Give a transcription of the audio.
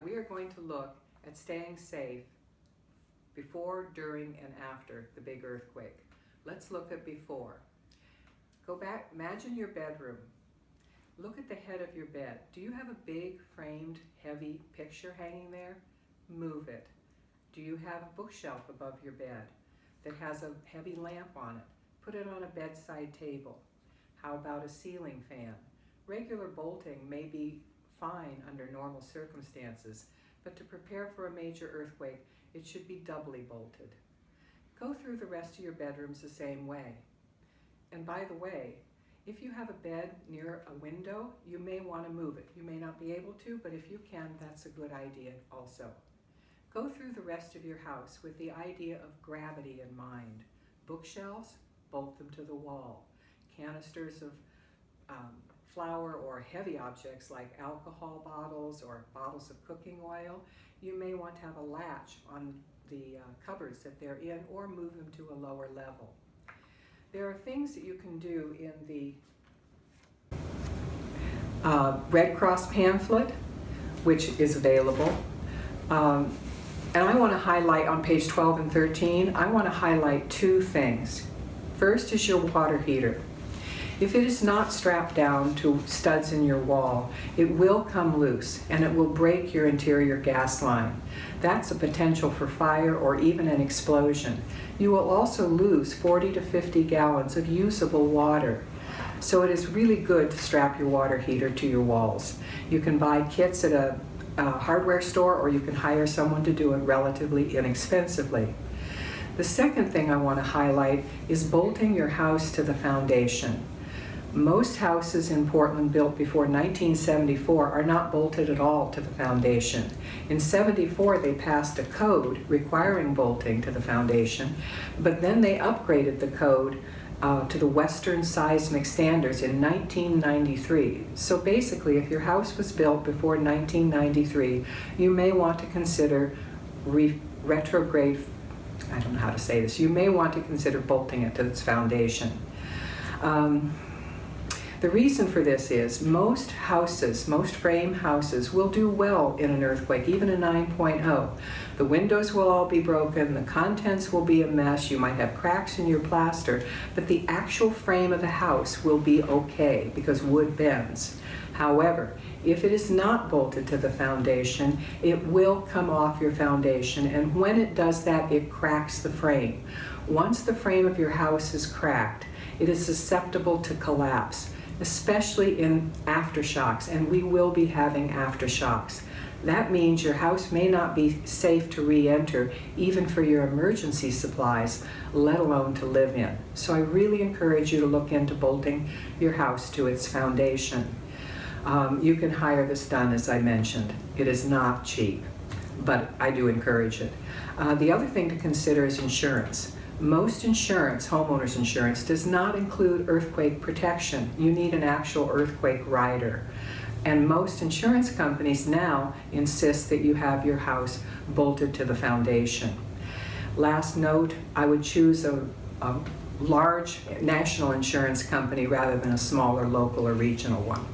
We are going to look at staying safe before, during, and after the big earthquake. Let's look at before. Go back, imagine your bedroom. Look at the head of your bed. Do you have a big framed heavy picture hanging there? Move it. Do you have a bookshelf above your bed that has a heavy lamp on it? Put it on a bedside table. How about a ceiling fan? Regular bolting may be fine under normal circumstances, but to prepare for a major earthquake, it should be doubly bolted. Go through the rest of your bedrooms the same way. And by the way, if you have a bed near a window, you may want to move it. You may not be able to, but if you can, that's a good idea also. Go through the rest of your house with the idea of gravity in mind. Bookshelves, bolt them to the wall. Canisters of flour or heavy objects like alcohol bottles or bottles of cooking oil, you may want to have a latch on the cupboards that they're in or move them to a lower level. There are things that you can do in the Red Cross pamphlet, which is available. And I want to highlight on page 12 and 13, I want to highlight two things. First is your water heater. If it is not strapped down to studs in your wall, it will come loose and it will break your interior gas line. That's a potential for fire or even an explosion. You will also lose 40 to 50 gallons of usable water. So it is really good to strap your water heater to your walls. You can buy kits at a hardware store, or you can hire someone to do it relatively inexpensively. The second thing I want to highlight is bolting your house to the foundation. Most houses in Portland built before 1974 are not bolted at all to the foundation. In '74, they passed a code requiring bolting to the foundation, but then they upgraded the code to the Western seismic standards in 1993. So basically, if your house was built before 1993, you may want to consider retrograde, I don't know how to say this, you may want to consider bolting it to its foundation. The reason for this is most houses, most frame houses will do well in an earthquake, even a 9.0. The windows will all be broken, the contents will be a mess, you might have cracks in your plaster, but the actual frame of the house will be okay because wood bends. However, if it is not bolted to the foundation, it will come off your foundation, and when it does that, it cracks the frame. Once the frame of your house is cracked, it is susceptible to collapse, especially in aftershocks, and we will be having aftershocks. That means your house may not be safe to re-enter, even for your emergency supplies, let alone to live in. So I really encourage you to look into bolting your house to its foundation. You can hire this done, as I mentioned. It is not cheap, but I do encourage it. The other thing to consider is insurance. Most insurance, homeowners insurance, does not include earthquake protection. You need an actual earthquake rider. And most insurance companies now insist that you have your house bolted to the foundation. Last note, I would choose a large national insurance company rather than a smaller local or regional one.